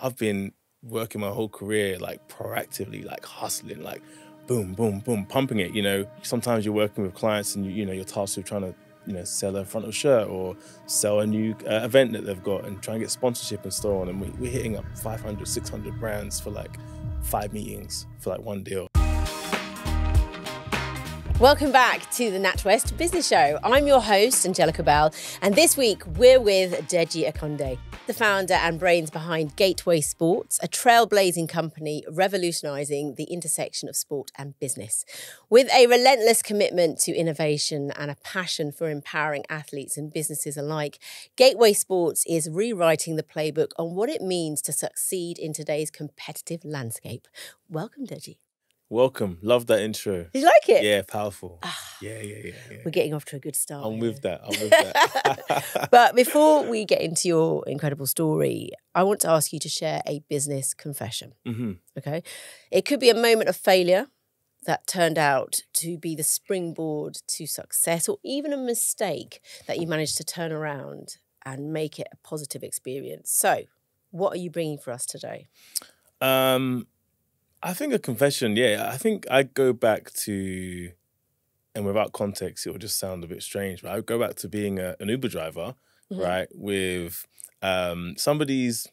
I've been working my whole career like proactively, like hustling, like boom, boom, boom, pumping it. You know, sometimes you're working with clients and you're tasked with trying to sell a front of shirt or sell a new event that they've got and try and get sponsorship and so on. And we're hitting up 500, 600 brands for like 5 meetings for like one deal. Welcome back to the NatWest Business Show. I'm your host, Angellica Bell, and this week we're with Deji Akande, the founder and brains behind Gateway Sports, a trailblazing company revolutionising the intersection of sport and business. With a relentless commitment to innovation and a passion for empowering athletes and businesses alike, Gateway Sports is rewriting the playbook on what it means to succeed in today's competitive landscape. Welcome, Deji. Welcome. Love that intro. Did you like it? Yeah, powerful. Yeah. We're getting off to a good start. I'm with that. But before we get into your incredible story, I want to ask you to share a business confession. Okay? It could be a moment of failure that turned out to be the springboard to success, or even a mistake that you managed to turn around and make it a positive experience. So, what are you bringing for us today? I think a confession, I think I go back to, and without context, it will just sound a bit strange, but I go back to being an Uber driver, right, with somebody's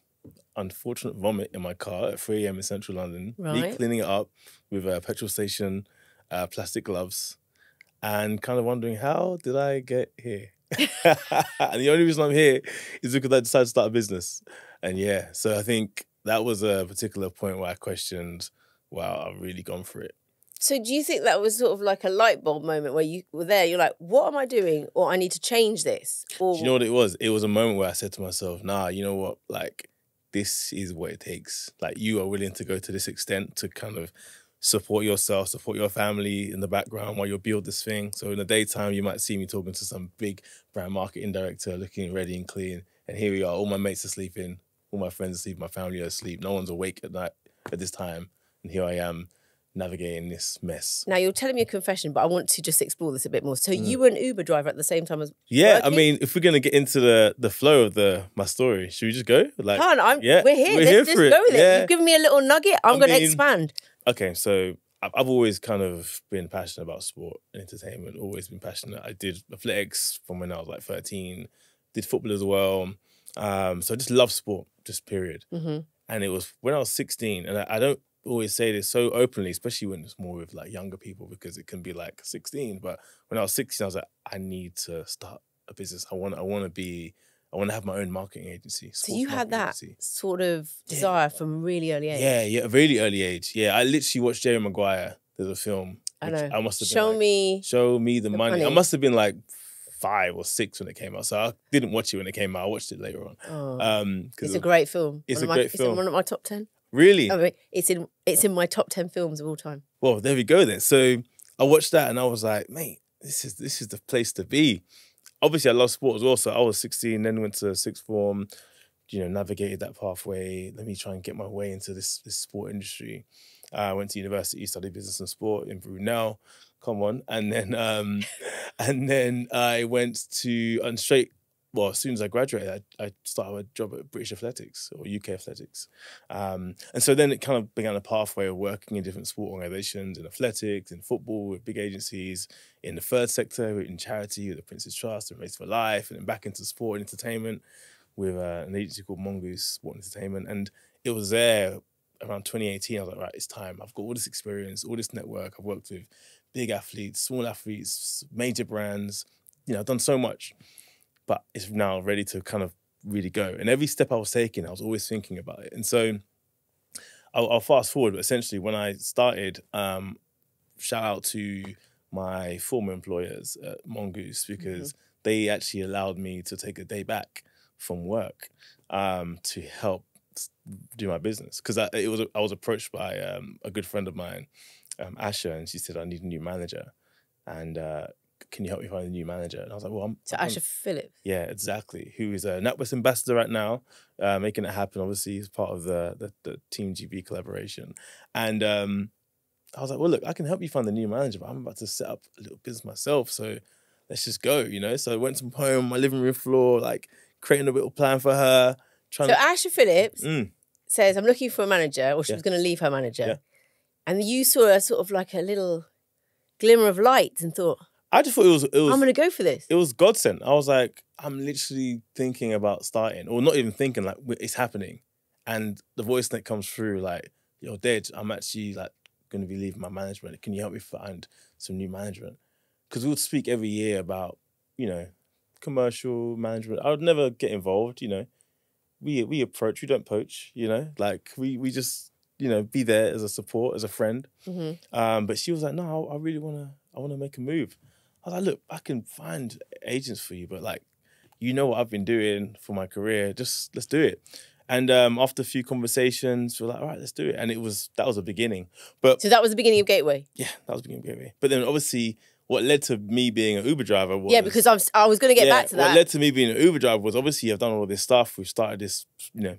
unfortunate vomit in my car at 3 a.m. in central London, me cleaning it up with a petrol station, plastic gloves, and kind of wondering, how did I get here? And the only reason I'm here is because I decided to start a business. And so I think that was a particular point where I questioned, wow, I've really gone for it. So do you think that was sort of like a light bulb moment where you were there, you're like, what am I doing? Or I need to change this? Or... Do you know what it was? It was a moment where I said to myself, nah, you know what? Like, this is what it takes. Like, you are willing to go to this extent to kind of support yourself, support your family in the background while you build this thing. So in the daytime, you might see me talking to some big brand marketing director, looking ready and clean. And here we are, all my mates are sleeping. All my friends are asleep, my family are asleep. No one's awake at night at this time. And here I am navigating this mess. Now, you're telling me a confession, but I want to just explore this a bit more. So you were an Uber driver at the same time as Yeah, working? I mean, if we're going to get into the flow of my story, should we just go? Like, we're here. Let's just go with it. You've given me a little nugget. I'm going to expand. Okay, so I've always kind of been passionate about sport and entertainment, always been passionate. I did athletics from when I was like 13, did football as well. So I just love sport, just period. And it was when I was 16, and I don't always say this so openly, especially when it's more with like younger people, because it can be like 16. But when I was 16, I was like, I need to start a business. I want to have my own marketing agency. So you had that sort of desire from really early age? Yeah, really early age. Yeah, I literally watched Jerry Maguire. There's a film. I know. I must have been Show me the money. I must have been like 5 or 6 when it came out. So I didn't watch it when it came out. I watched it later on. It's a great film. It's a great film. It's one of my top 10. Really? I mean, it's in my top 10 films of all time. Well, there we go then. So I watched that and I was like, mate, this is the place to be. Obviously, I love sport as well. So I was 16, then went to sixth form, navigated that pathway. Let me try and get my way into this sport industry. I went to university, studied business and sport in Brunel. Come on. And then I went to, and straight, well, as soon as I graduated, I started a job at British Athletics or UK Athletics. And so then it kind of began a pathway of working in different sport organisations, in athletics, in football, with big agencies, in the third sector, in charity, with the Prince's Trust and Race for Life, and then back into sport and entertainment with an agency called Mongoose Sport and Entertainment. And it was there around 2018, I was like, right, it's time. I've got all this experience, all this network. I've worked with big athletes, small athletes, major brands. I've done so much. But it's now ready to kind of really go. And every step I was taking, I was always thinking about it. And so I'll fast forward, but essentially when I started, shout out to my former employers at Mongoose, because they actually allowed me to take a day back from work to help do my business. Because I was approached by a good friend of mine, Asha, and she said, I need a new manager. And can you help me find a new manager? And I was like, well, Asha Phillips. Yeah, exactly. Who is a NatWest ambassador right now, making it happen. Obviously, he's part of the Team GB collaboration. And I was like, well, look, I can help you find a new manager, but I'm about to set up a little business myself. So let's just go, So I went from home, my living room floor, like creating a little plan for her. So Asha Phillips says, I'm looking for a manager, or she was going to leave her manager, and you saw a sort of like a little glimmer of light and thought, I just thought it was I'm going to go for this. It was godsend. I was like, I'm literally thinking about starting, or not even thinking, like, it's happening. And the voice that comes through, like, yo, Dej, I'm actually like going to be leaving my management. Can you help me find some new management? Because we would speak every year about, you know, commercial management. I would never get involved, you know. We approach, we don't poach, you know. Like, we just, you know, be there as a support, as a friend. But she was like, no, I really want to make a move. I was like, look, I can find agents for you, but like, you know what I've been doing for my career, just let's do it. And after a few conversations, we're like, all right, let's do it. And that was the beginning. But so that was the beginning of Gateway? Yeah, that was the beginning of Gateway. But then obviously what led to me being an Uber driver was... Yeah, because I was going to get back to that. What led to me being an Uber driver was obviously I've done all this stuff. We've started this, you know,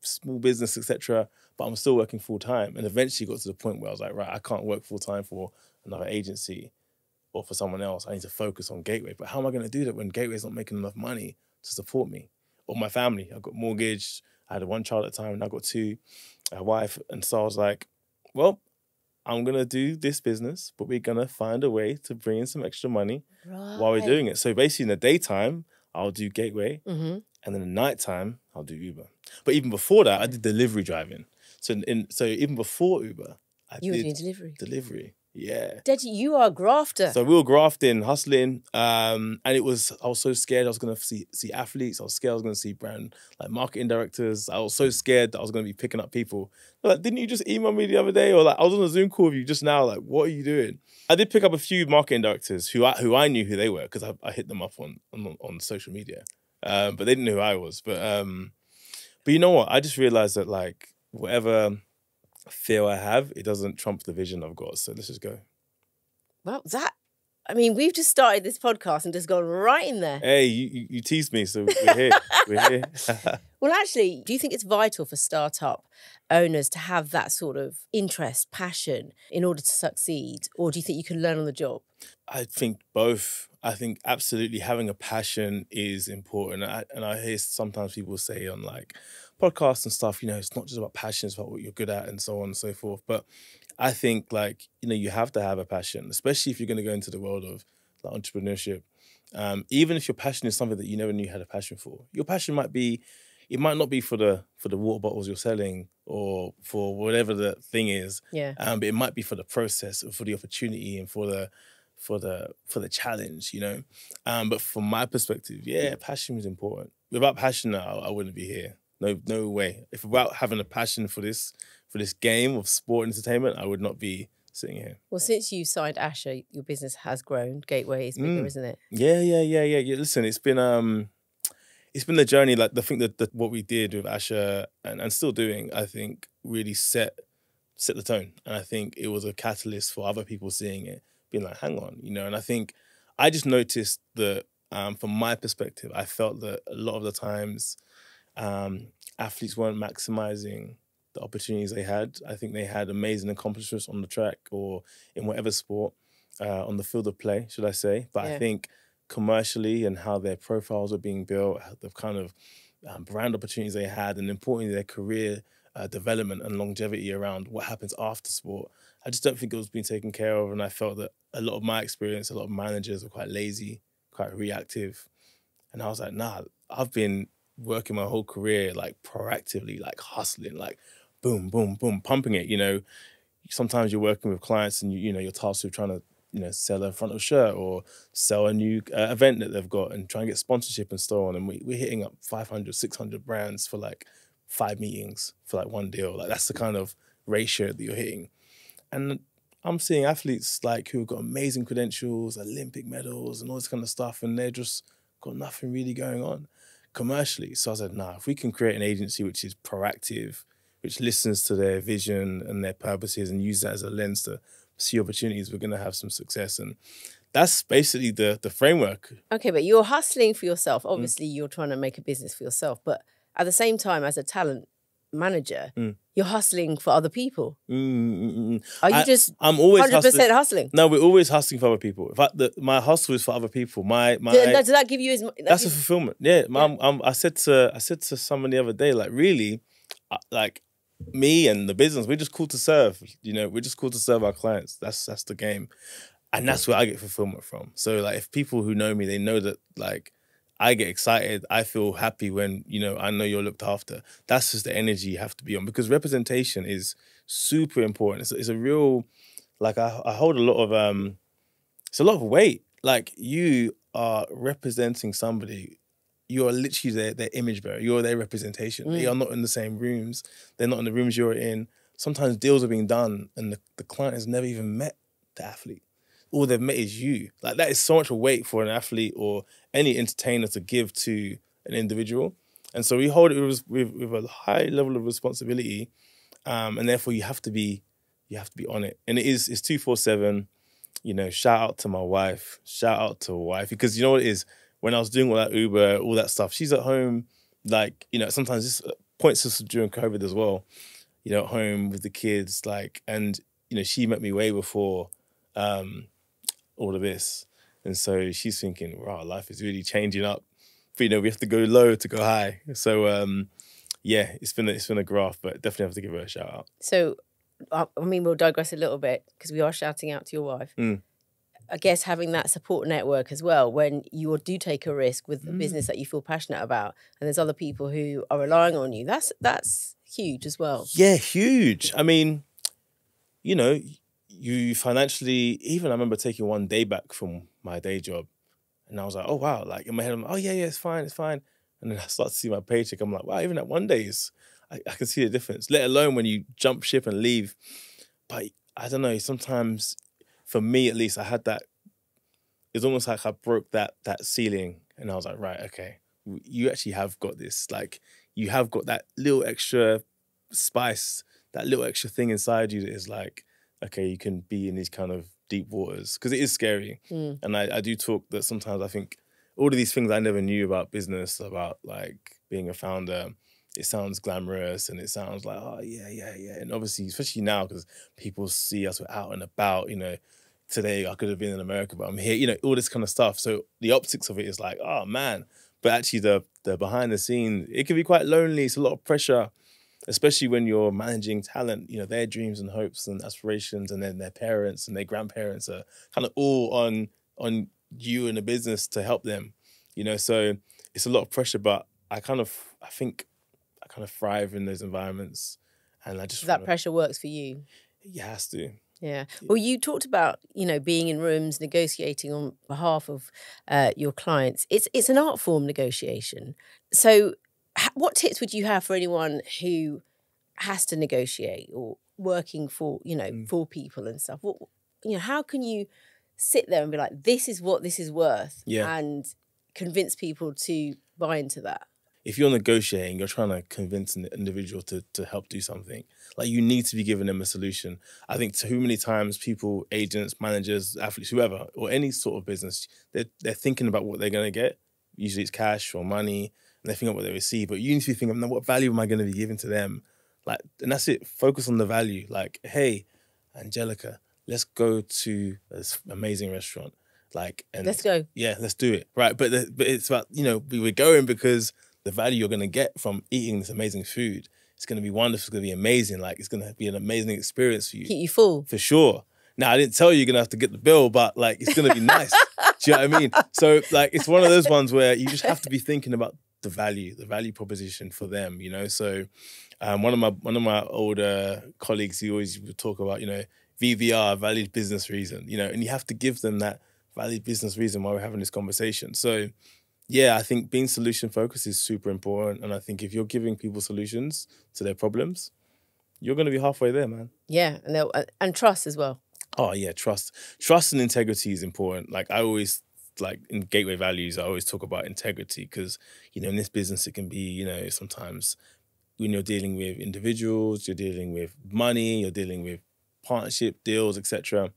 small business, etc. But I'm still working full time. And eventually got to the point where I was like, right, I can't work full time for another agency or for someone else. I need to focus on Gateway. But how am I going to do that when Gateway's not making enough money to support me or my family? I've got mortgage. I had one child at the time, and I got two, a wife. And so I was like, well, I'm going to do this business, but we're going to find a way to bring in some extra money while we're doing it. So basically in the daytime, I'll do Gateway. And then in the nighttime, I'll do Uber. But even before that, I did delivery driving. So even before Uber, you were doing delivery. Delivery, yeah. Deji, you are a grafter. So we were grafting, hustling, and I was so scared I was going to see athletes. I was scared I was going to see brand, like marketing directors. I was so scared that I was going to be picking up people. Like, didn't you just email me the other day? Or like, I was on a Zoom call with you just now. Like, what are you doing? I did pick up a few marketing directors who I knew who they were because I hit them up on social media, but they didn't know who I was. But you know what? I just realized that like whatever fear I have, it doesn't trump the vision I've got. So let's just go. Well, we've just started this podcast and just gone right in there. Hey, you teased me, so we're here. We're here. Well, actually, do you think it's vital for startup owners to have that sort of interest, passion in order to succeed? Or do you think you can learn on the job? I think both. I think absolutely having a passion is important. And I hear sometimes people say on like podcasts and stuff, you know, it's not just about passion, it's about what you're good at and so on and so forth. But I think like, you know, you have to have a passion, especially if you're going to go into the world of like, entrepreneurship. Even if your passion is something that you never knew you had a passion for. Your passion might not be for the water bottles you're selling or for whatever the thing is. Yeah. But it might be for the process or for the opportunity and for the challenge, you know. But from my perspective, yeah, passion is important. Without passion, I wouldn't be here. No way. If without having a passion for this game of sport entertainment, I would not be sitting here. Well, since you signed Asher, your business has grown. Gateway is bigger, isn't it? Yeah. Listen, it's been the journey. Like I think that what we did with Asher and still doing, I think, really set the tone. And I think it was a catalyst for other people seeing it, being like, hang on, you know. And I think I just noticed that from my perspective, I felt that a lot of the times athletes weren't maximizing the opportunities they had. I think they had amazing accomplishments on the track or in whatever sport, on the field of play, should I say. But I think commercially and how their profiles were being built, the kind of brand opportunities they had, and importantly their career development and longevity around what happens after sport, I just don't think it was being taken care of. And I felt that a lot of my experience, a lot of managers were quite lazy, quite reactive. And I was like, nah, I've been working my whole career like proactively, like hustling, like boom, boom, boom, pumping it, you know. Sometimes you're working with clients and you know, you're tasked with trying to, you know, sell a frontal shirt or sell a new event that they've got and try and get sponsorship and so on. And we're hitting up 500, 600 brands for like 5 meetings for like one deal. Like that's the kind of ratio that you're hitting. And I'm seeing athletes like who've got amazing credentials, Olympic medals and all this kind of stuff, and they're just got nothing really going on commercially. So I said, nah, if we can create an agency which is proactive, which listens to their vision and their purposes and use that as a lens to see opportunities, we're going to have some success. And that's basically the framework. Okay, but you're hustling for yourself. Obviously, you're trying to make a business for yourself. But at the same time, as a talent manager, you're hustling for other people. Are you I'm always 100% hustling? No, we're always hustling for other people. In fact, my hustle is for other people. Does that give you that's a fulfillment. Yeah. I said to someone the other day, like, really, like, me and the business, we're just called to serve. You know, we're just called to serve our clients. That's the game. And that's where I get fulfillment from. So like if people who know me, they know that like I get excited, I feel happy when, you know, I know you're looked after. That's just the energy you have to be on, because representation is super important. It's a real, like I hold a lot of, it's a lot of weight. Like you are representing somebody, you're literally their image bearer, you're their representation. They are not in the same rooms, they're not in the rooms you're in. Sometimes deals are being done and the client has never even met the athlete. All they've met is you. Like that is so much weight for an athlete or any entertainer to give to an individual. And so we hold it with a high level of responsibility. And therefore you have to be on it. And it's 247, you know, shout out to my wife, because you know what it is, when I was doing all that Uber, all that stuff, she's at home, like, you know, sometimes this points us during COVID as well, you know, at home with the kids, like, and, you know, she met me way before, all of this. And so she's thinking, wow, life is really changing up. But, you know, we have to go low to go high. So, yeah, it's been a graph, but definitely have to give her a shout out. So, I mean, we'll digress a little bit because we are shouting out to your wife. I guess having that support network as well, when you do take a risk with a business that you feel passionate about and there's other people who are relying on you, that's huge as well. Yeah, huge. I mean, you know, you financially, even I remember taking one day back from my day job and I was like, oh, wow. Like in my head, I'm like, oh, yeah, it's fine. And then I start to see my paycheck. I'm like, wow, even at one day, I can see the difference, let alone when you jump ship and leave. But I don't know, sometimes, for me at least, I had that, it's almost like I broke that ceiling and I was like, right, okay, you actually have got this. Like, you have got that little extra spice, that little extra thing inside you that is like, okay, you can be in these kind of deep waters, because it is scary. And I do talk that sometimes I think all of these things I never knew about business, about like being a founder, it sounds glamorous and it sounds like, oh, yeah. And obviously, especially now, because people see us, we're out and about, you know, today I could have been in America, but I'm here, you know, all this kind of stuff. So the optics of it is like, oh, man. But actually the behind the scenes, it can be quite lonely. It's a lot of pressure, especially when you're managing talent, you know, their dreams and hopes and aspirations, and then their parents and their grandparents are kind of all on you and the business to help them, you know. So it's a lot of pressure, but I think I kind of thrive in those environments. And I just that pressure works for you. It has to. Yeah. Well, you talked about, you know, being in rooms, negotiating on behalf of your clients. It's an art form, negotiation. So what tips would you have for anyone who has to negotiate or working for, you know, for people and stuff? What, you know, how can you sit there and be like, this is what this is worth, and convince people to buy into that? If you're negotiating, you're trying to convince an individual to help do something. Like, you need to be giving them a solution. I think too many times people, agents, managers, athletes, whoever, or any sort of business, they're thinking about what they're going to get. Usually it's cash or money, and they're thinking about what they receive. But you need to be thinking, what value am I going to be giving to them? Like, and that's it. Focus on the value. Like, hey, Angellica, let's go to this amazing restaurant. Like, and let's go. Yeah, let's do it. Right. But it's about, you know, we're going because the value you're going to get from eating this amazing food, it's going to be wonderful. It's going to be amazing. Like, it's going to be an amazing experience for you. Keep you full. For sure. Now, I didn't tell you you're going to have to get the bill, but like, it's going to be nice. Do you know what I mean? So like, it's one of those ones where you just have to be thinking about the value proposition for them, you know? So one of my older colleagues, he always would talk about, you know, VBR, valid business reason, you know, and you have to give them that valid business reason while we're having this conversation. So yeah, I think being solution focused is super important. And I think if you're giving people solutions to their problems, you're going to be halfway there, man. Yeah, and trust as well. Oh yeah, trust and integrity is important. Like, I always, like, in Gateway Values, I always talk about integrity, because, you know, in this business, it can be, you know, sometimes when you're dealing with individuals, you're dealing with money, you're dealing with partnership deals, etc.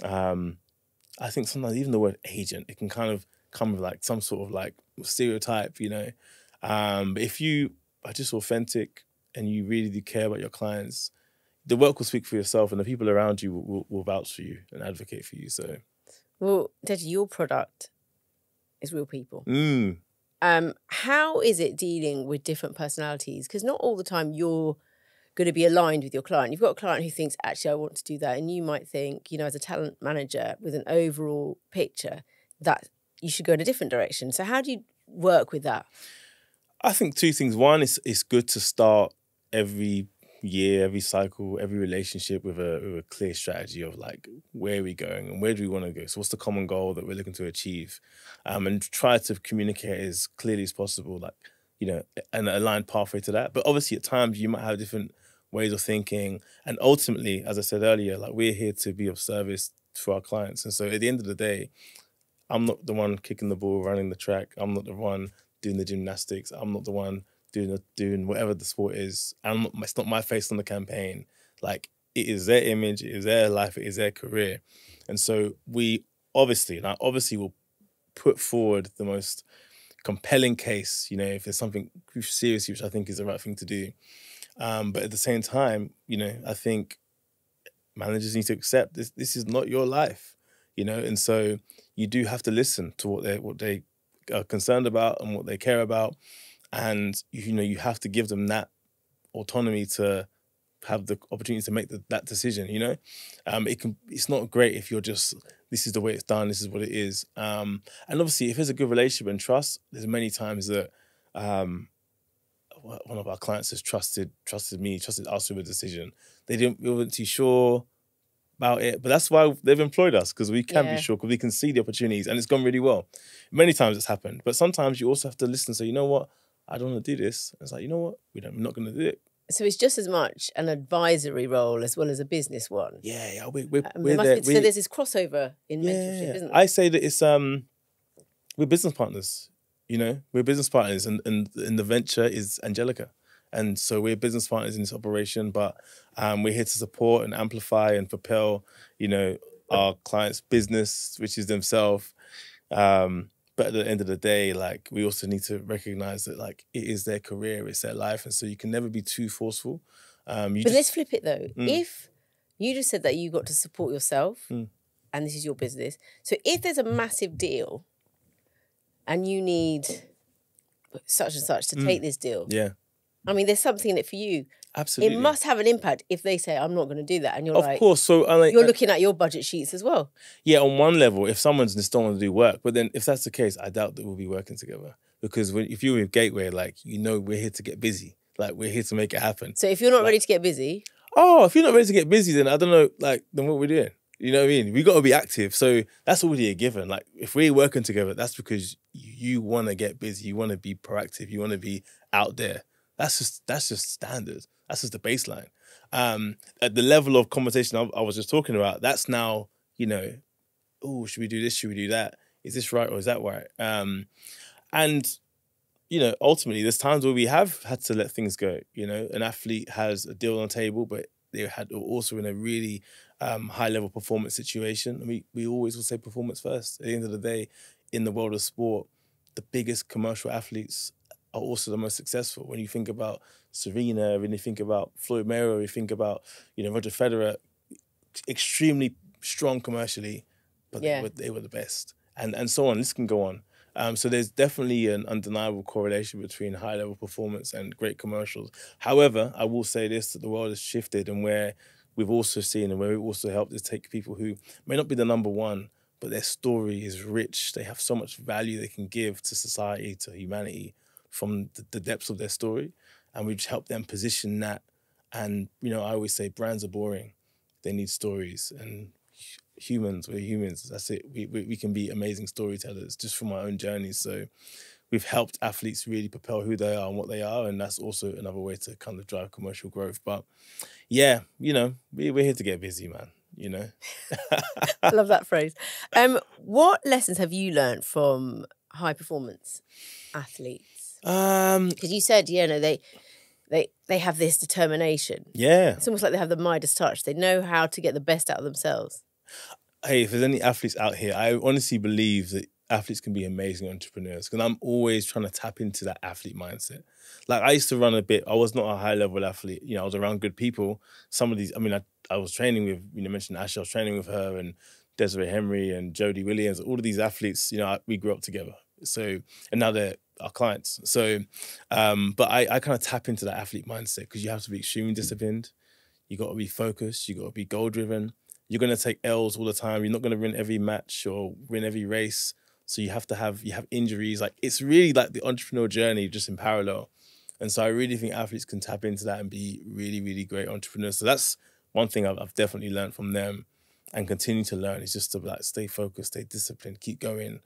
I think sometimes even the word agent, it can kind of come with like some sort of like stereotype, you know. But if you are just authentic and you really do care about your clients, the work will speak for yourself, and the people around you will vouch for you and advocate for you. So, well, Deji, your product is real people. How is it dealing with different personalities? Because not all the time you're going to be aligned with your client. You've got a client who thinks, actually, I want to do that. And you might think, as a talent manager with an overall picture, that you should go in a different direction. So how do you work with that? I think two things. One, it's good to start every year, every cycle, every relationship with a clear strategy of like, where are we going and where do we want to go? So what's the common goal that we're looking to achieve? And try to communicate as clearly as possible, like, an aligned pathway to that. But obviously at times you might have different ways of thinking. And ultimately, as I said earlier, like, we're here to be of service to our clients. And so at the end of the day, I'm not the one kicking the ball, running the track. I'm not the one doing the gymnastics. I'm not the one doing whatever the sport is. It's not my face on the campaign. Like, it is their image, it is their life, it is their career. And so we obviously will put forward the most compelling case, if there's something serious, which I think is the right thing to do. But at the same time, I think managers need to accept this is not your life, and so you do have to listen to what they are concerned about and what they care about. And, you have to give them that autonomy to have the opportunity to make that decision, It's not great if you're just, this is the way it's done, this is what it is. And obviously, if there's a good relationship and trust, there's many times that one of our clients has trusted us with a decision. We weren't too sure about it, but that's why they've employed us, because we can be sure, because we can see the opportunities, and it's gone really well. Many times it's happened, but sometimes you also have to listen and say, you know what, I don't want to do this. It's like, you know what, we're not going to do it. So it's just as much an advisory role as well as a business one. Yeah, we're there. So there's this crossover in mentorship, isn't there? I say that it's we're business partners. We're business partners, and the venture is Angellica, and so we're business partners in this operation. But we're here to support and amplify and propel, our clients' business, which is themselves. But at the end of the day, like, we also need to recognize that, like, it is their career, it's their life. And so you can never be too forceful. Let's flip it though. If you just said that you got to support yourself and this is your business. So if there's a massive deal and you need such and such to take this deal. Yeah. I mean, there's something in it for you. Absolutely. It must have an impact if they say, I'm not going to do that. And you're of course. So you're looking at your budget sheets as well. Yeah, on one level, if someone's just don't want to do work, but then if that's the case, I doubt that we'll be working together. Because if you're with Gateway, like, we're here to get busy. Like, we're here to make it happen. So if you're not ready to get busy. Oh, if you're not ready to get busy, then I don't know, like, then what we're doing. You know what I mean? We got to be active. So that's already a given. Like, if we're working together, that's because you want to get busy. You want to be proactive. You want to be out there. That's just standard. That's just the baseline. At the level of conversation I was just talking about, that's now, oh, should we do this? Should we do that? Is this right or is that right? And, ultimately, there's times where we have had to let things go. An athlete has a deal on the table, but they had also in a really high-level performance situation. And we always will say performance first. At the end of the day, in the world of sport, the biggest commercial athletes are also the most successful. When you think about Serena, when you think about Floyd Mayweather, you think about, Roger Federer, extremely strong commercially, but they were the best. And so on. This can go on. So there's definitely an undeniable correlation between high-level performance and great commercials. However, I will say this, that the world has shifted, and where we've also seen and where we've also helped is take people who may not be the number one, but their story is rich. They have so much value they can give to society, to humanity, from the depths of their story. And we just help them position that. And, I always say brands are boring. They need stories. And we're humans. That's it. We can be amazing storytellers just from our own journeys. So we've helped athletes really propel who they are and what they are. And that's also another way to kind of drive commercial growth. But yeah, we're here to get busy, man. I love that phrase. What lessons have you learned from high performance athletes? Because you said, they have this determination. Yeah. It's almost like they have the Midas touch. They know how to get the best out of themselves. Hey, if there's any athletes out here, I honestly believe that athletes can be amazing entrepreneurs, because I'm always trying to tap into that athlete mindset. Like, I used to run a bit. I was not a high-level athlete. I was around good people. Some of these, I was training with, you mentioned Ashley, I was training with her, and Desiree Henry and Jodie Williams, all of these athletes, we grew up together. So, and now they're our clients. So, but I kind of tap into that athlete mindset because you have to be extremely disciplined. You got to be focused. You got to be goal driven. You're going to take L's all the time. You're not going to win every match or win every race. So you have injuries. Like, it's really like the entrepreneurial journey just in parallel. And so I really think athletes can tap into that and be really, really great entrepreneurs. So that's one thing I've definitely learned from them and continue to learn is just to like stay focused, stay disciplined, keep going.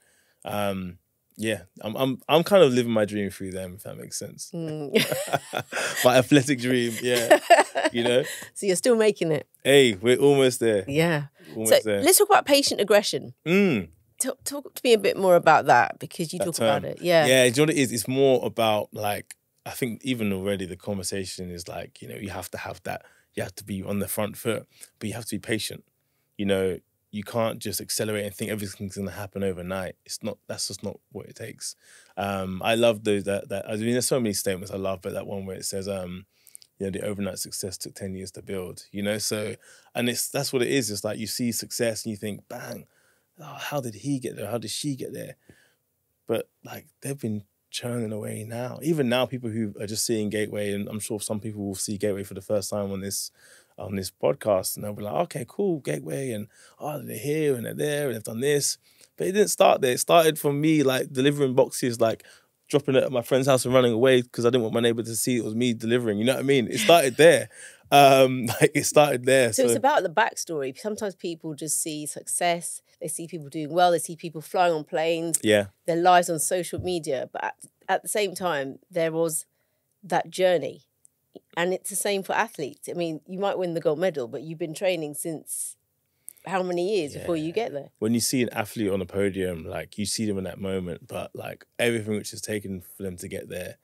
Yeah, I'm kind of living my dream through them, if that makes sense. My athletic dream, yeah. You know? So you're still making it. Hey, we're almost there. Yeah. Almost so there. Let's talk about patient aggression. Talk to me a bit more about that because you talk about it. Yeah. Yeah, you know what it is? It's more about like, I think even already the conversation is like, you know, you have to have that, you have to be on the front foot, but you have to be patient. You know, you can't just accelerate and think everything's going to happen overnight. That's just not what it takes. I love that. I mean, there's so many statements I love, but that one where it says, you know, the overnight success took 10 years to build, you know? So, and that's what it is. It's like you see success and you think, bang, oh, how did he get there? How did she get there? But like, they've been churning away now. Even now, people who are just seeing Gateway, and I'm sure some people will see Gateway for the first time on this podcast, and they'll be like, okay, cool, Gateway, and they're here and they're there and they've done this. But it didn't start there. It started from me like delivering boxes, like dropping it at my friend's house and running away because I didn't want my neighbor to see it was me delivering. You know what I mean? It started there. It started there. So it's about the backstory. Sometimes people just see success. They see people doing well. They see people flying on planes. Yeah. Their lives on social media. But at the same time, there was that journey. And it's the same for athletes. I mean, you might win the gold medal, but you've been training since how many years before you get there? When you see an athlete on a podium, like you see them in that moment, but like everything which is taken for them to get there,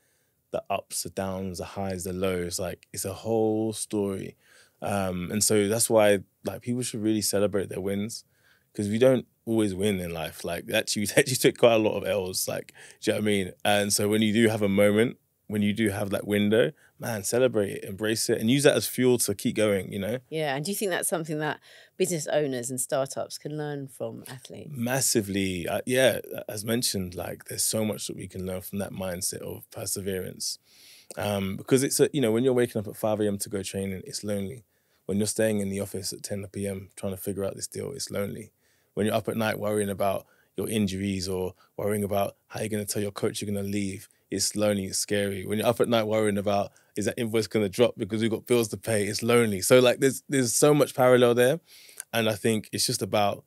the ups, the downs, the highs, the lows, like it's a whole story. And so that's why like people should really celebrate their wins because we don't always win in life. Like actually took quite a lot of L's, like, do you know what I mean? And so when you do have a moment, when you do have that window, man, celebrate it, embrace it, and use that as fuel to keep going, you know? Yeah, and do you think that's something that business owners and startups can learn from athletes? Massively. Yeah, as mentioned, like there's so much that we can learn from that mindset of perseverance. Because it's, you know, when you're waking up at 5 a.m. to go training, it's lonely. When you're staying in the office at 10 p.m. trying to figure out this deal, it's lonely. When you're up at night worrying about your injuries or worrying about how you're going to tell your coach you're going to leave, it's lonely, it's scary. When you're up at night worrying about, is that invoice going to drop because we've got bills to pay, it's lonely. So like there's so much parallel there. And I think it's just about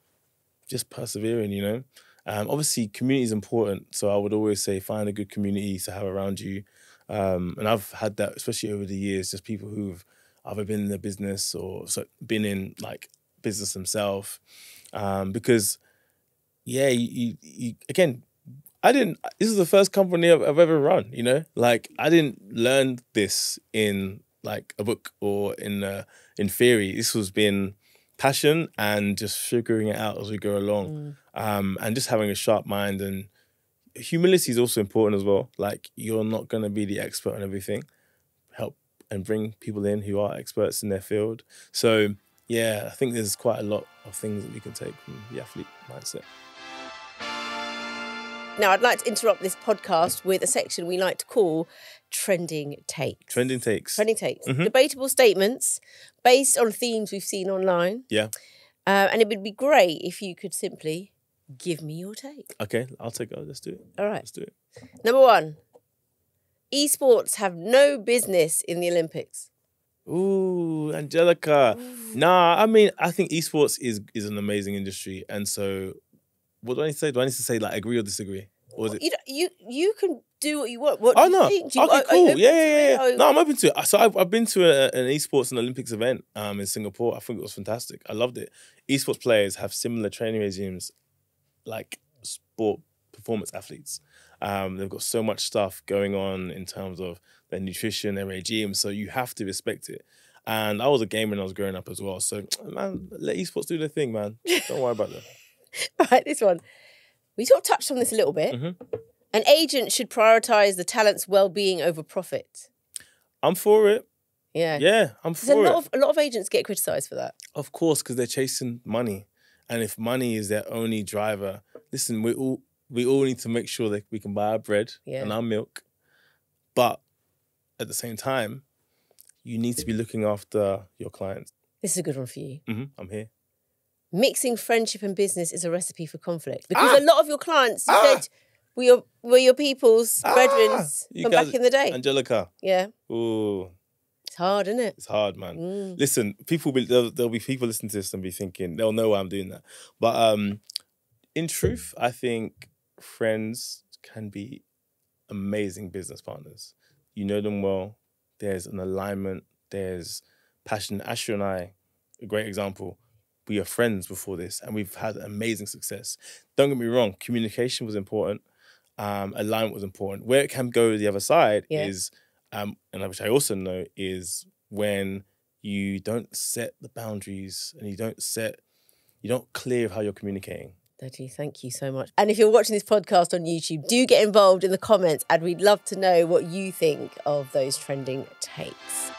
just persevering, you know? Obviously, community is important. So I would always say find a good community to have around you. And I've had that, especially over the years, just people who've either been in the business or been in like business themselves. Because, yeah, you again, this is the first company I've ever run, you know? Like, I didn't learn this in, like, a book or in theory. This was being passion and just figuring it out as we go along. And just having a sharp mind. And humility is also important as well. Like, you're not going to be the expert on everything. Help and bring people in who are experts in their field. So, yeah, I think there's quite a lot of things that we can take from the athlete mindset. Now, I'd like to interrupt this podcast with a section we like to call Trending Takes. Trending Takes. Trending Takes. Debatable statements based on themes we've seen online. Yeah. And it would be great if you could simply give me your take. Okay, I'll take it. Let's do it. All right. Let's do it. Number one, esports have no business in the Olympics. Ooh, Angellica. Nah, I mean, I think esports is an amazing industry. And so... what do I need to say? Do I need to say, like, agree or disagree? Or is it... You can do what you want. What do you think? Okay, cool. Yeah. No, I'm open to it. So I've been to an esports and Olympics event in Singapore. I think it was fantastic. I loved it. Esports players have similar training regimes like sport performance athletes. They've got so much stuff going on in terms of their nutrition, their regime. So you have to respect it. And I was a gamer when I was growing up as well. So, man, let esports do their thing, man. Don't worry about that. Right, this one. We sort of touched on this a little bit. An agent should prioritise the talent's well-being over profit. I'm for it. Yeah. Yeah, I'm for it. A lot of agents get criticised for that. Of course, because they're chasing money. And if money is their only driver, listen, We all need to make sure that we can buy our bread and our milk. But at the same time, you need to be looking after your clients. This is a good one for you. I'm here. Mixing friendship and business is a recipe for conflict. Because a lot of your clients, you said, were your people's brethren from back in the day. Angellica. Yeah. Ooh. It's hard, isn't it? It's hard, man. Listen, there'll be people listening to this and be thinking, they'll know why I'm doing that. But in truth, I think friends can be amazing business partners. You know them well. There's an alignment. There's passion. Asher and I, a great example. We are friends before this, and we've had amazing success. Don't get me wrong. Communication was important. Alignment was important. Where it can go the other side is, and which I also know, is when you don't set the boundaries and you don't clear how you're communicating. Deji, thank you so much. And if you're watching this podcast on YouTube, do get involved in the comments, and we'd love to know what you think of those trending takes.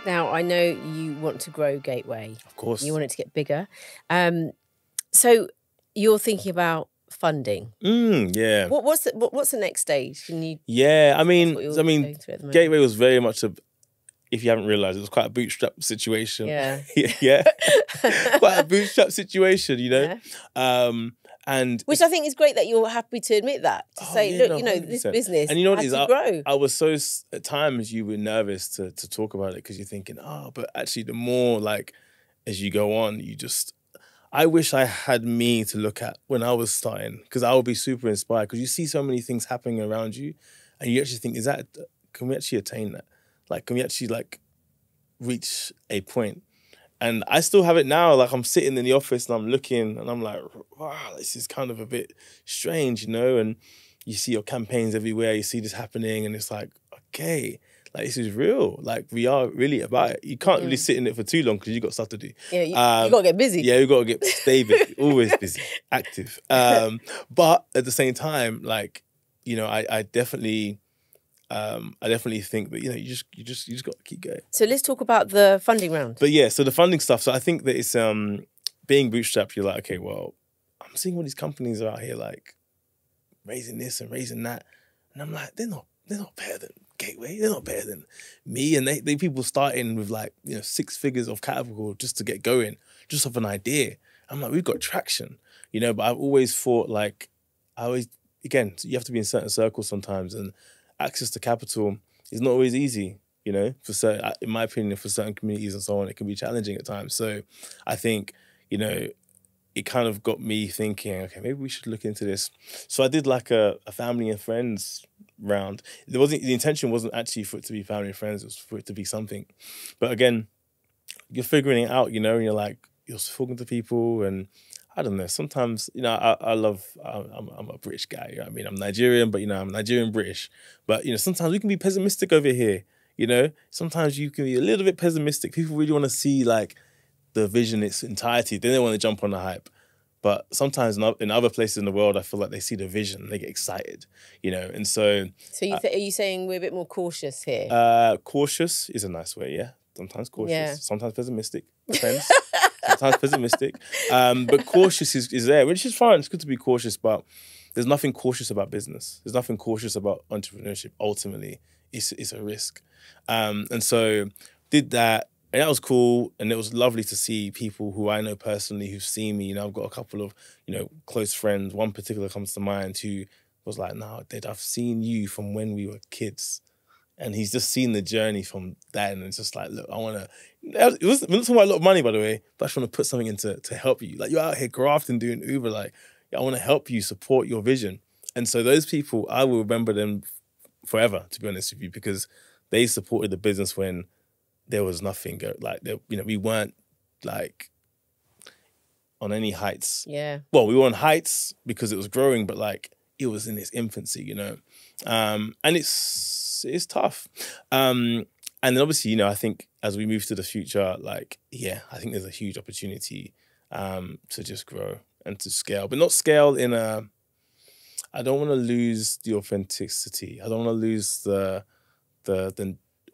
Now, I know you want to grow Gateway. Of course. You want it to get bigger. So you're thinking about funding. Yeah. What's the next stage? Can you? Yeah, I mean, Gateway was very much if you haven't realised, it was quite a bootstrap situation. Yeah. Yeah. Quite a bootstrap situation, you know? Yeah. And which I think is great that you're happy to admit that. To say, look, 100%. This business and you know what has it is, to grow. I was so, at times you were nervous to talk about it because you're thinking, but actually the more as you go on, I wish I had me to look at when I was starting, because I would be super inspired, because you see so many things happening around you and you actually think, can we actually attain that? Can we actually reach a point? And I still have it now. I'm sitting in the office and I'm looking and I'm like, wow, this is kind of a bit strange, you know? And you see your campaigns everywhere. You see this happening and it's like, okay, this is real. We are really about it. You can't really sit in it for too long because you've got stuff to do. Yeah, you got to get busy. Yeah, you got to stay busy, always busy, active. But at the same time, I definitely think that you just got to keep going. So let's talk about the funding round. But yeah, so the funding stuff. So I think that it's being bootstrapped. You're like, okay, well, I'm seeing all these companies are out here raising this and raising that, and I'm like, they're not better than Gateway. They're not better than me. And they people starting with 6 figures of capital just to get going, just off an idea. I'm like, we've got traction, But I've always thought again, you have to be in certain circles sometimes, and access to capital is not always easy, for certain, in my opinion, for certain communities and so on, it can be challenging at times. So I think, it kind of got me thinking, okay, maybe we should look into this. So I did a family and friends round. The intention wasn't actually for it to be family and friends, it was for it to be something. But again, you're figuring it out, and you're talking to people, and I don't know, sometimes, I'm a British guy, you know what I mean? I'm Nigerian, but, I'm Nigerian British. But, sometimes we can be pessimistic over here, Sometimes you can be a little bit pessimistic. People really want to see, the vision in its entirety. Then they want to jump on the hype. But sometimes in other places in the world, I feel like they see the vision and they get excited, And so... So are you saying we're a bit more cautious here? Cautious is a nice way, yeah. Sometimes cautious, sometimes pessimistic. Depends. Sometimes pessimistic. But cautious is there, which is fine. It's good to be cautious, but there's nothing cautious about business. There's nothing cautious about entrepreneurship. Ultimately, it's a risk. And so did that, and that was cool. And it was lovely to see people who I know personally who've seen me. I've got a couple of, close friends. One particular comes to mind who was like, no, Dad, I've seen you from when we were kids. And he's just seen the journey from that, and it's just look, I want to... It wasn't talking about a lot of money, by the way, but I just want to put something into to help you. You're out here grafting, doing Uber, I want to help you support your vision. And so those people, I will remember them forever, to be honest with you, because they supported the business when there was nothing. We weren't, on any heights. Yeah. Well, we were on heights because it was growing, but, it was in its infancy, And it's tough. And then obviously, I think as we move to the future, I think there's a huge opportunity to just grow and to scale, but not scale in I don't want to lose the authenticity. I don't want to lose the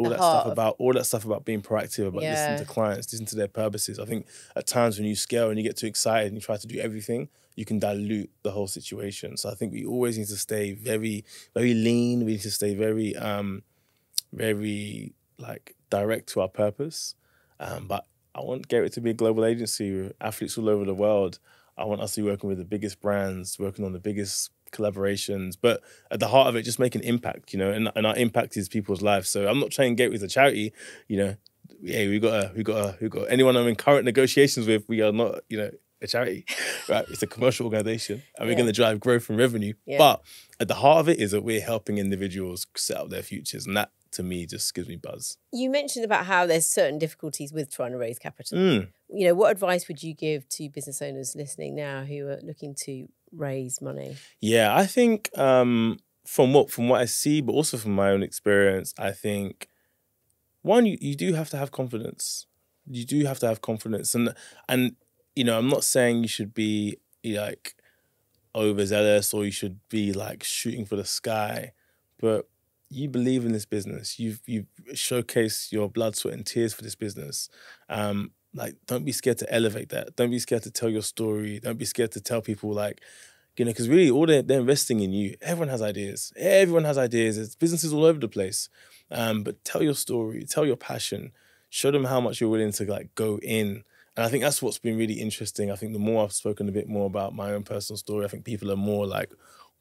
all that stuff about being proactive, about listening to clients, listening to their purposes. I think at times when you scale and you get too excited and you try to do everything, you can dilute the whole situation. So I think we always need to stay very, very lean. We need to stay very, very like direct to our purpose. But I want Gateway to be a global agency with athletes all over the world. I want us to be working with the biggest brands, working on the biggest collaborations, but at the heart of it, just make an impact, and our impact is people's lives. So I'm not saying Gateway is a charity, Hey, we got anyone I'm in current negotiations with, we are not, a charity, right? It's a commercial organization, and we're going to drive growth and revenue. Yeah. But at the heart of it is that we're helping individuals set up their futures, and that to me just gives me buzz. You mentioned about how there's certain difficulties with trying to raise capital. What advice would you give to business owners listening now who are looking to raise money? Yeah, I think from what I see, but also from my own experience, I think one, you do have to have confidence. You do have to have confidence, and I'm not saying you should be like overzealous or you should be like shooting for the sky, but you believe in this business. You've showcased your blood, sweat, and tears for this business. Don't be scared to elevate that. Don't be scared to tell your story. Don't be scared to tell people because really all they're investing in you. Everyone has ideas. Everyone has ideas. There's businesses all over the place. But tell your story. Tell your passion. Show them how much you're willing to go in. And I think that's what's been really interesting. I think the more I've spoken a bit more about my own personal story, I think people are more like,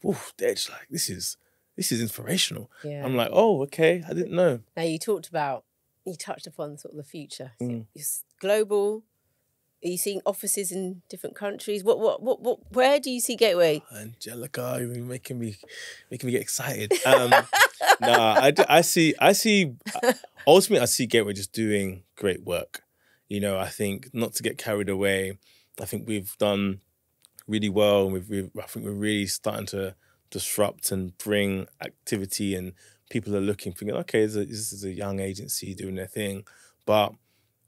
"Oof, Dej, this is inspirational." Yeah. I'm like, "Oh, okay, I didn't know." Now you touched upon sort of the future. It's global. Are you seeing offices in different countries? Where do you see Gateway? Angellica, you're making me get excited. I see ultimately I see Gateway just doing great work. I think not to get carried away. I think we've done really well, and I think we're really starting to disrupt and bring activity, and people are thinking, okay, this is a young agency doing their thing. But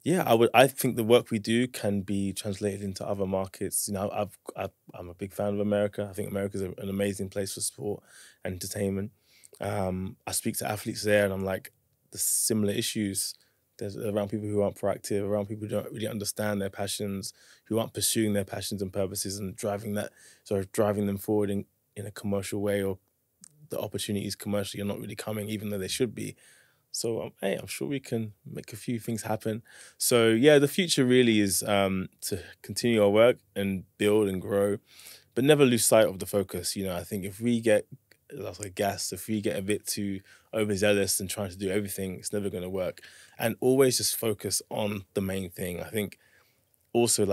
yeah, I think the work we do can be translated into other markets. I'm a big fan of America. I think America is an amazing place for sport and entertainment. I speak to athletes there, and I'm like, the similar issues. There's around people who aren't proactive, around people who don't really understand their passions, who aren't pursuing their passions and purposes and driving them forward in a commercial way, or the opportunities commercially are not really coming, even though they should be. So, I'm sure we can make a few things happen. So, yeah, the future really is to continue our work and build and grow, but never lose sight of the focus. I think if we get if we get a bit too overzealous and trying to do everything, it's never going to work. And always just focus on the main thing. I think also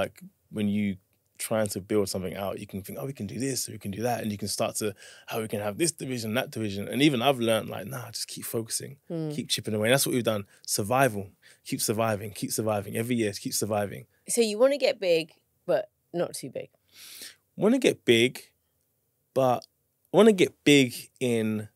when you trying to build something out, you can think, we can do this, or we can do that, and you can start to how we can have this division, that division. And even I've learned just keep focusing, keep chipping away. And that's what we've done. Survival, keep surviving every year, keep surviving. So you want to get big, but not too big. Want to get big, but I want to get big in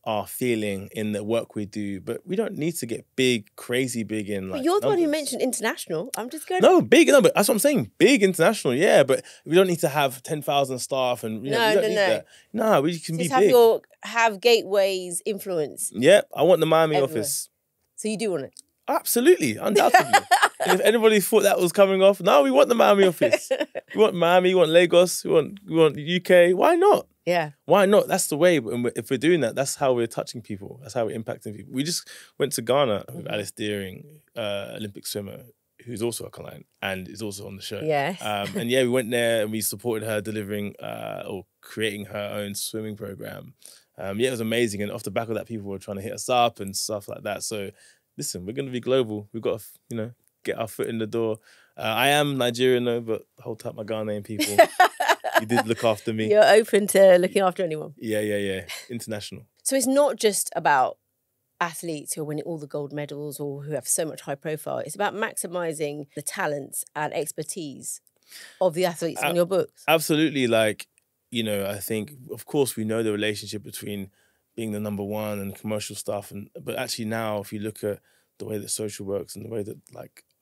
our feeling, in the work we do, but we don't need to get big, crazy big in But you're the one who mentioned international. I'm just going. No, big. No, but that's what I'm saying. Big international, yeah. But we don't need to have 10,000 staff, and we don't need that. No, we can just be big. Have Gateway's influence. Yeah, I want the Miami office. So you do want it? Absolutely, undoubtedly. If anybody thought that was coming off, no, we want the Miami office. We want Miami, we want Lagos, we want the UK. Why not? Yeah. Why not? That's the way. And if we're doing that, that's how we're touching people. That's how we're impacting people. We just went to Ghana with Alice Deering, Olympic swimmer, who's also a client and is also on the show. Yes. And yeah, we went there and we supported her delivering or creating her own swimming program. Yeah, it was amazing. And off the back of that, people were trying to hit us up and stuff like that. So listen, we're going to be global. We've got to, get our foot in the door. I am Nigerian though, but hold tight my Ghanaian people. You did look after me. You're open to looking after anyone. Yeah. International. So it's not just about athletes who are winning all the gold medals or who have so much high profile. It's about maximising the talents and expertise of the athletes on your books. Absolutely. I think, of course, we know the relationship between being the number one and commercial stuff. But actually now, if you look at the way that social works and the way that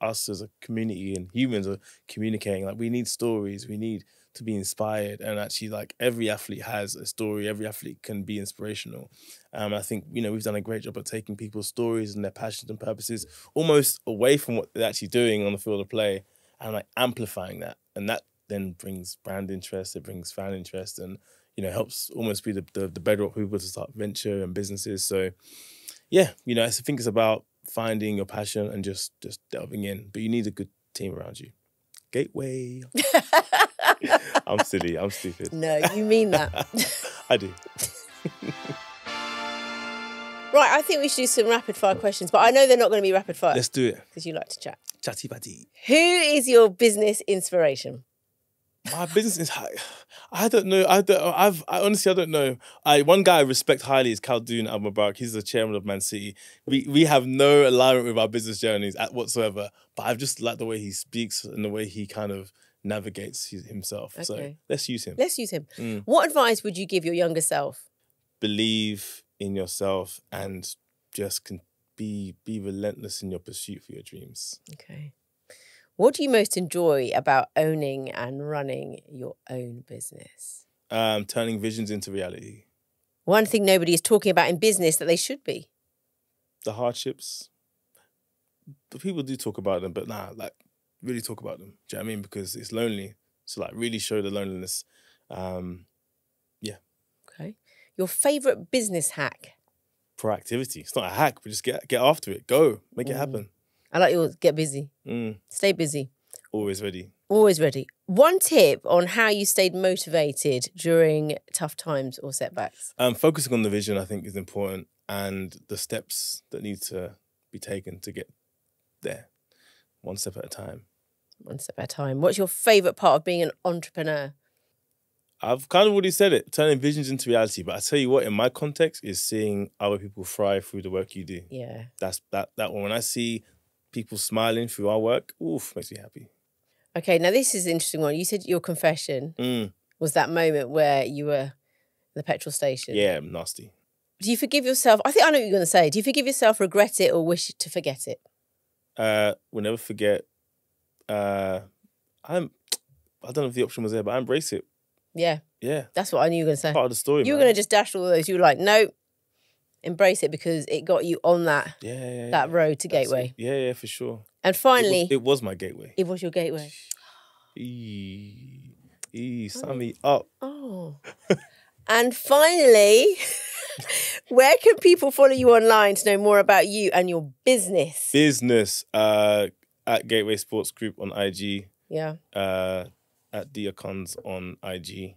us as a community and humans are communicating. Like we need stories, we need to be inspired, and actually like every athlete has a story, every athlete can be inspirational. I think, you know, we've done a great job of taking people's stories and their passions and purposes almost away from what they're actually doing on the field of play and like amplifying that. And that then brings brand interest, it brings fan interest, and, you know, helps almost be the bedrock for people to start venture and businesses. So yeah, you know, I think it's about finding your passion and just delving in, but you need a good team around you. Gateway. I'm silly, I'm stupid. No, you mean that. I do. Right, I think we should do some rapid fire questions, but I know they're not going to be rapid fire. Let's do it. Because you like to chat. Chatty patty. Who is your business inspiration? My business is I don't know. I honestly don't know. One guy I respect highly is Khaldoon Al-Mubarak. He's the chairman of Man City. We have no alignment with our business journeys whatsoever, but I've just liked the way he speaks and the way he kind of navigates himself. Okay. So let's use him. Let's use him. What advice would you give your younger self? Believe in yourself and just be relentless in your pursuit for your dreams. Okay. What do you most enjoy about owning and running your own business? Turning visions into reality. One thing nobody is talking about in business that they should be. The hardships. The people do talk about them, but really talk about them. Do you know what I mean? Because it's lonely. So like really show the loneliness. Yeah. Okay. Your favourite business hack? Proactivity. It's not a hack, but just get after it. Go. Make it happen. I like yours. Get busy. Stay busy. Always ready. Always ready. One tip on how you stayed motivated during tough times or setbacks? Focusing on the vision, I think, is important, and the steps that need to be taken to get there. One step at a time. One step at a time. What's your favourite part of being an entrepreneur? I've kind of already said it, turning visions into reality. But I tell you what, in my context, is seeing other people thrive through the work you do. Yeah. That's that one. When I see people smiling through our work, makes me happy. Okay, now this is an interesting one. You said your confession was that moment where you were at the petrol station. Yeah, nasty. Do you forgive yourself? I think I know what you're going to say. Do you forgive yourself, regret it, or wish to forget it? We'll never forget. I don't know if the option was there, but I embrace it. Yeah. Yeah. That's what I knew you were going to say. Part of the story, You were going to just dash all of those. You were like, no, embrace it because it got you on that road to Gateway. Yeah, for sure. And finally... It was my gateway. It was your gateway. Sign me up. Oh. And finally, where can people follow you online to know more about you and your business? Business at Gateway Sports Group on IG. Yeah. At Deji Akande on IG.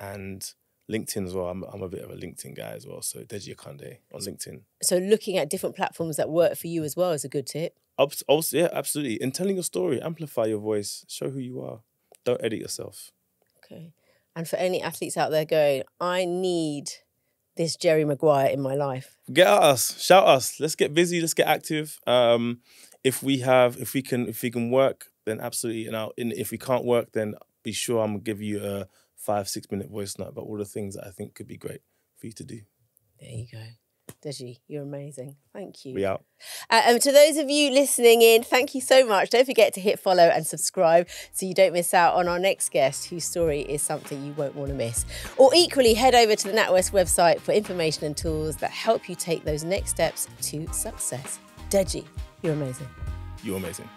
And LinkedIn as well. I'm a bit of a LinkedIn guy as well. So Deji Akande on LinkedIn. So looking at different platforms that work for you as well is a good tip. Also, yeah, absolutely. And telling your story, amplify your voice, show who you are. Don't edit yourself. Okay. And for any athletes out there going, I need this Jerry Maguire in my life. Get at us, shout us. Let's get busy. Let's get active. If we can work, then absolutely. And if we can't work, then be sure I'm gonna give you a 5-6 minute voice note about all the things that I think could be great for you to do. There you go. Deji, you're amazing. Thank you. We out. And to those of you listening in, thank you so much. Don't forget to hit follow and subscribe so you don't miss out on our next guest whose story is something you won't want to miss. Or equally, head over to the NatWest website for information and tools that help you take those next steps to success. Deji, you're amazing. You're amazing.